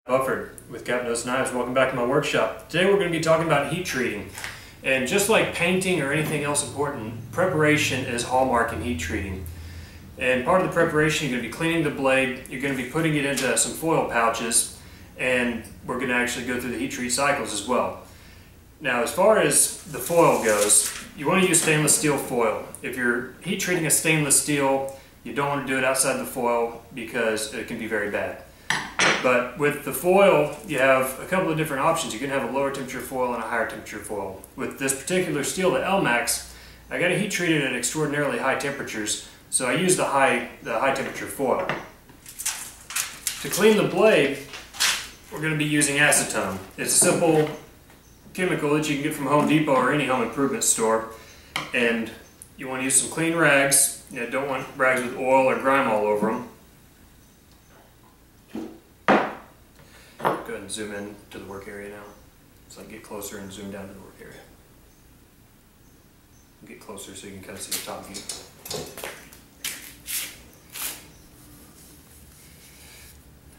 Bufford with Captain O's Knives. Welcome back to my workshop. Today we're going to be talking about heat treating. And just like painting or anything else important, preparation is hallmark in heat treating. And part of the preparation, you're going to be cleaning the blade, you're going to be putting it into some foil pouches, and we're going to actually go through the heat treat cycles as well. Now, as far as the foil goes, you want to use stainless steel foil. If you're heat treating a stainless steel, you don't want to do it outside the foil because it can be very bad. But with the foil, you have a couple of different options. You can have a lower temperature foil and a higher temperature foil. With this particular steel, the Elmax, I got to heat treat it at extraordinarily high temperatures, so I use the high temperature foil. To clean the blade, we're going to be using acetone. It's a simple chemical that you can get from Home Depot or any home improvement store. And you want to use some clean rags. You don't want rags with oil or grime all over them. Go ahead and zoom in to the work area now. So I can get closer and zoom down to the work area. Get closer so you can kind of see the top view.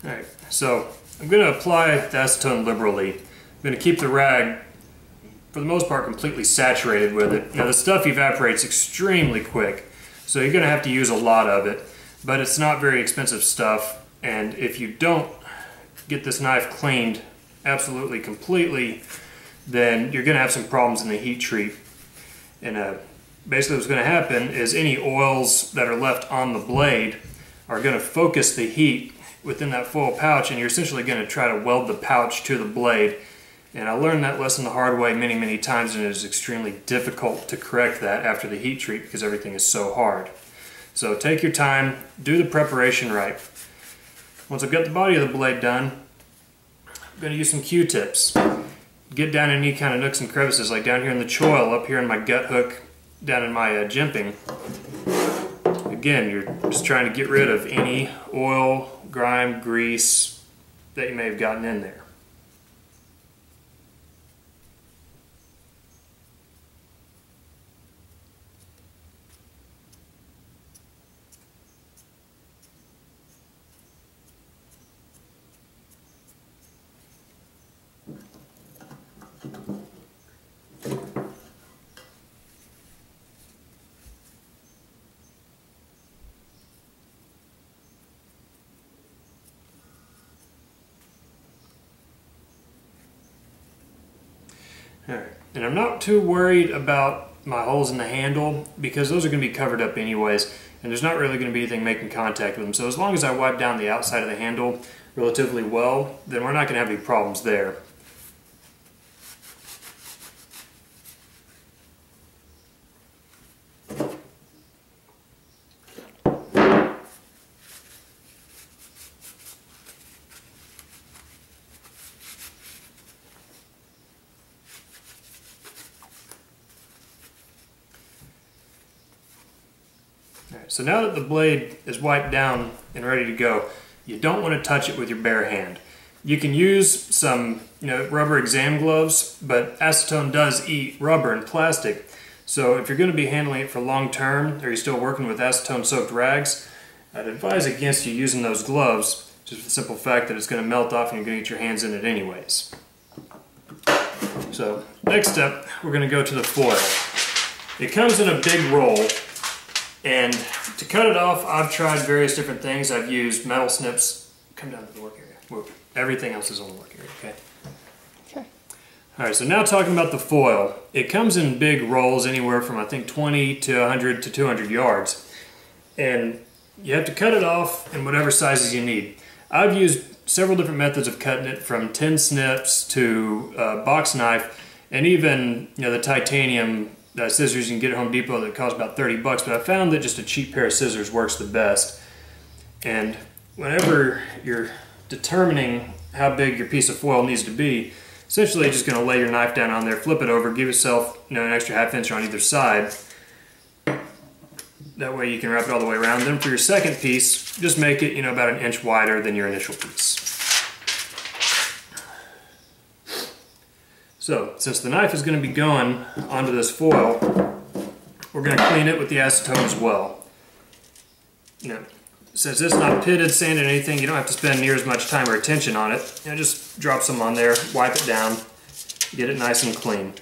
Alright, so I'm going to apply the acetone liberally. I'm going to keep the rag, for the most part, completely saturated with it. Now the stuff evaporates extremely quick, so you're going to have to use a lot of it, but it's not very expensive stuff, and if you don't get this knife cleaned absolutely completely, then you're going to have some problems in the heat treat. And basically what's going to happen is any oils that are left on the blade are going to focus the heat within that foil pouch, and you're essentially going to try to weld the pouch to the blade. And I learned that lesson the hard way many times, and it is extremely difficult to correct that after the heat treat because everything is so hard. So take your time, do the preparation right. Once I've got the body of the blade done, I'm going to use some Q-tips. Get down in any kind of nooks and crevices, like down here in the choil, up here in my gut hook, down in my jimping. Again, you're just trying to get rid of any oil, grime, grease that you may have gotten in there. Alright, and I'm not too worried about my holes in the handle because those are going to be covered up anyways, and there's not really going to be anything making contact with them. So as long as I wipe down the outside of the handle relatively well, then we're not going to have any problems there. Alright, so now that the blade is wiped down and ready to go, you don't want to touch it with your bare hand. You can use some rubber exam gloves, but acetone does eat rubber and plastic. So if you're going to be handling it for long term, or you're still working with acetone soaked rags, I'd advise against you using those gloves, just for the simple fact that it's going to melt off and you're going to get your hands in it anyways. So next step, we're going to go to the foil. It comes in a big roll. And to cut it off, I've tried various different things. I've used metal snips. Come down to the work area. Whoa. Everything else is on the work area, okay? Okay. Alright, so now talking about the foil. It comes in big rolls, anywhere from I think 20 to 100 to 200 yards. And you have to cut it off in whatever sizes you need. I've used several different methods of cutting it, from tin snips to box knife, and even the titanium scissors you can get at Home Depot that cost about 30 bucks, but I found that just a cheap pair of scissors works the best. And whenever you're determining how big your piece of foil needs to be, essentially you're just going to lay your knife down on there, flip it over, give yourself an extra ½ inch on either side. That way you can wrap it all the way around. Then for your second piece, just make it about an inch wider than your initial piece. So, since the knife is going to be going onto this foil, we're going to clean it with the acetone as well. Since it's not pitted, sanded, anything, you don't have to spend near as much time or attention on it. You know, just drop some on there, wipe it down, get it nice and clean.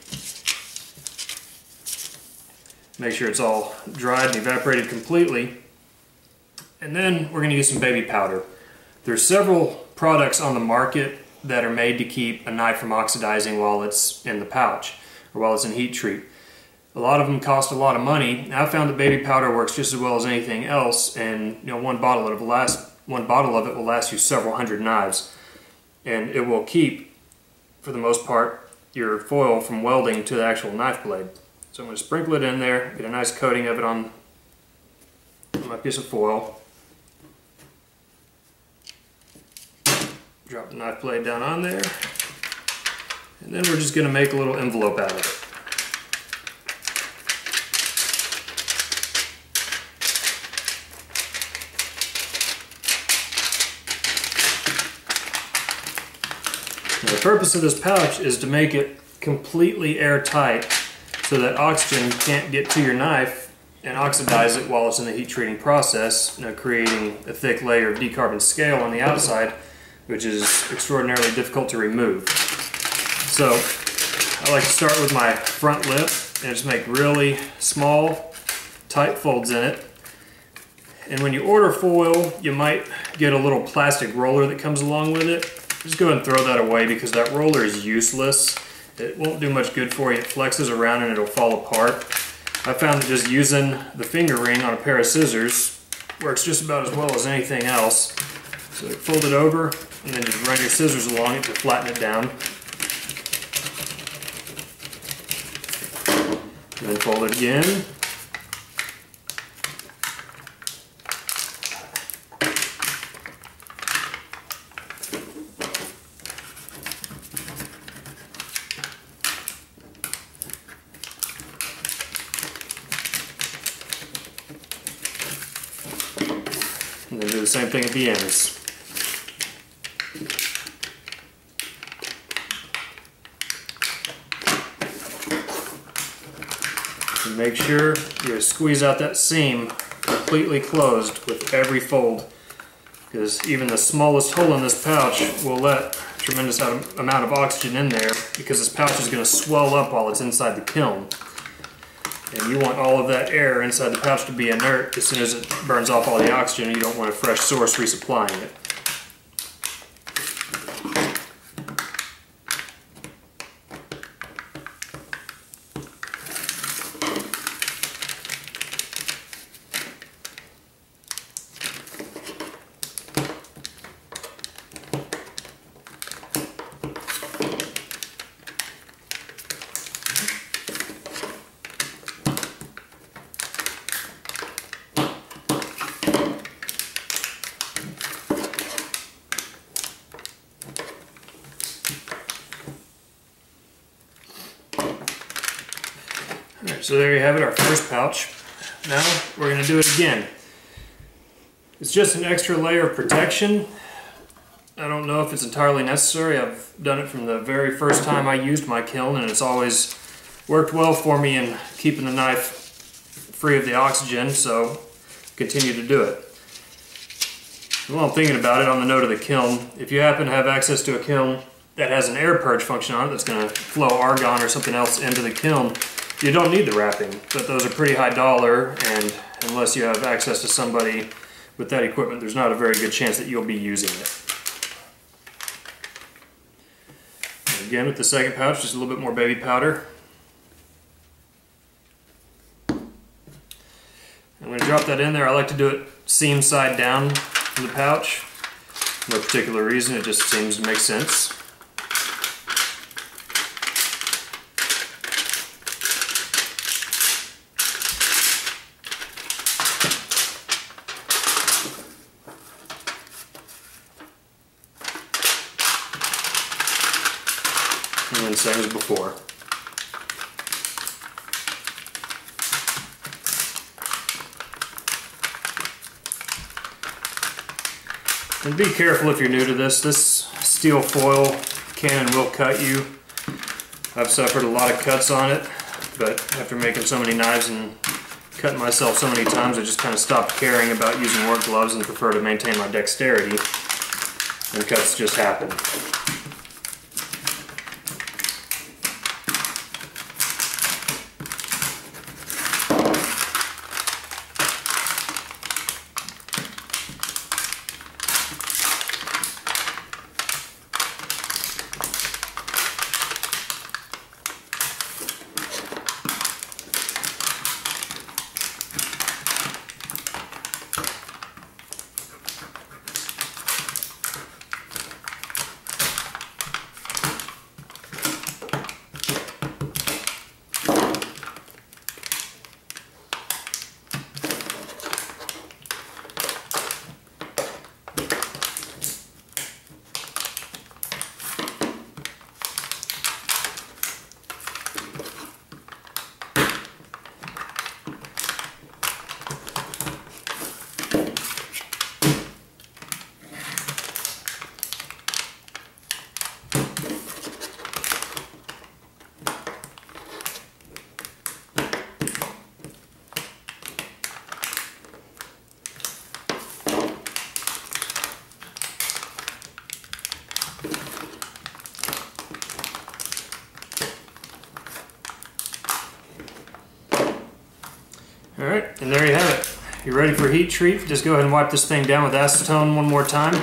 Make sure it's all dried and evaporated completely. And then we're going to use some baby powder. There's several products on the market that are made to keep a knife from oxidizing while it's in the pouch or while it's in heat treat. A lot of them cost a lot of money. And I found that baby powder works just as well as anything else, and you know, one bottle of it will last you several hundred knives, and it will keep, for the most part, your foil from welding to the actual knife blade. So I'm going to sprinkle it in there, get a nice coating of it on my piece of foil. Drop the knife blade down on there, and then we're just going to make a little envelope out of it. The purpose of this pouch is to make it completely airtight so that oxygen can't get to your knife and oxidize it while it's in the heat treating process, you know, creating a thick layer of decarboned scale on the outside, which is extraordinarily difficult to remove. So I like to start with my front lip and just make really small, tight folds in it. And when you order foil, you might get a little plastic roller that comes along with it. Just go ahead and throw that away because that roller is useless. It won't do much good for you. It flexes around and it'll fall apart. I found that just using the finger ring on a pair of scissors works just about as well as anything else. So fold it over and then just run your scissors along it to flatten it down. And then fold it again. And then do the same thing at the ends. And make sure you squeeze out that seam completely closed with every fold, because even the smallest hole in this pouch will let a tremendous amount of oxygen in there, because this pouch is going to swell up while it's inside the kiln. And you want all of that air inside the pouch to be inert. As soon as it burns off all the oxygen, you don't want a fresh source resupplying it. Alright, so there you have it, our first pouch. Now we're going to do it again. It's just an extra layer of protection. I don't know if it's entirely necessary. I've done it from the very first time I used my kiln, and it's always worked well for me in keeping the knife free of the oxygen, so continue to do it. While I'm thinking about it, on the note of the kiln, if you happen to have access to a kiln that has an air purge function on it that's going to flow argon or something else into the kiln, you don't need the wrapping, but those are pretty high dollar, and unless you have access to somebody with that equipment, there's not a very good chance that you'll be using it. And again, with the second pouch, just a little bit more baby powder. I'm going to drop that in there. I like to do it seam side down in the pouch. No particular reason, it just seems to make sense. And then same as before. And be careful if you're new to this. This steel foil can and will cut you. I've suffered a lot of cuts on it, but after making so many knives and cut myself so many times I just kind of stopped caring about using work gloves and prefer to maintain my dexterity, and cuts just happen. Alright, and there you have it. You're ready for heat treat. Just go ahead and wipe this thing down with acetone one more time.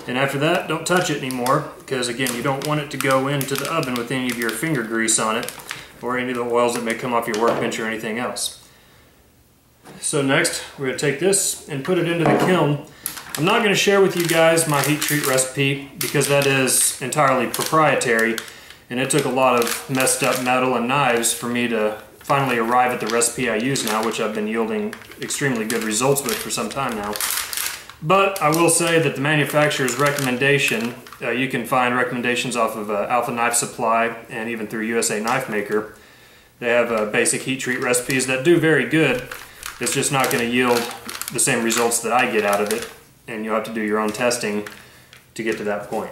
And after that, don't touch it anymore, because again, you don't want it to go into the oven with any of your finger grease on it, or any of the oils that may come off your workbench or anything else. So next, we're going to take this and put it into the kiln. I'm not going to share with you guys my heat treat recipe, because that is entirely proprietary, and it took a lot of messed up metal and knives for me to finally arrive at the recipe I use now, which I've been yielding extremely good results with for some time now. But I will say that the manufacturer's recommendation, you can find recommendations off of Alpha Knife Supply and even through USA Knife Maker. They have basic heat treat recipes that do very good. It's just not going to yield the same results that I get out of it, and you'll have to do your own testing to get to that point.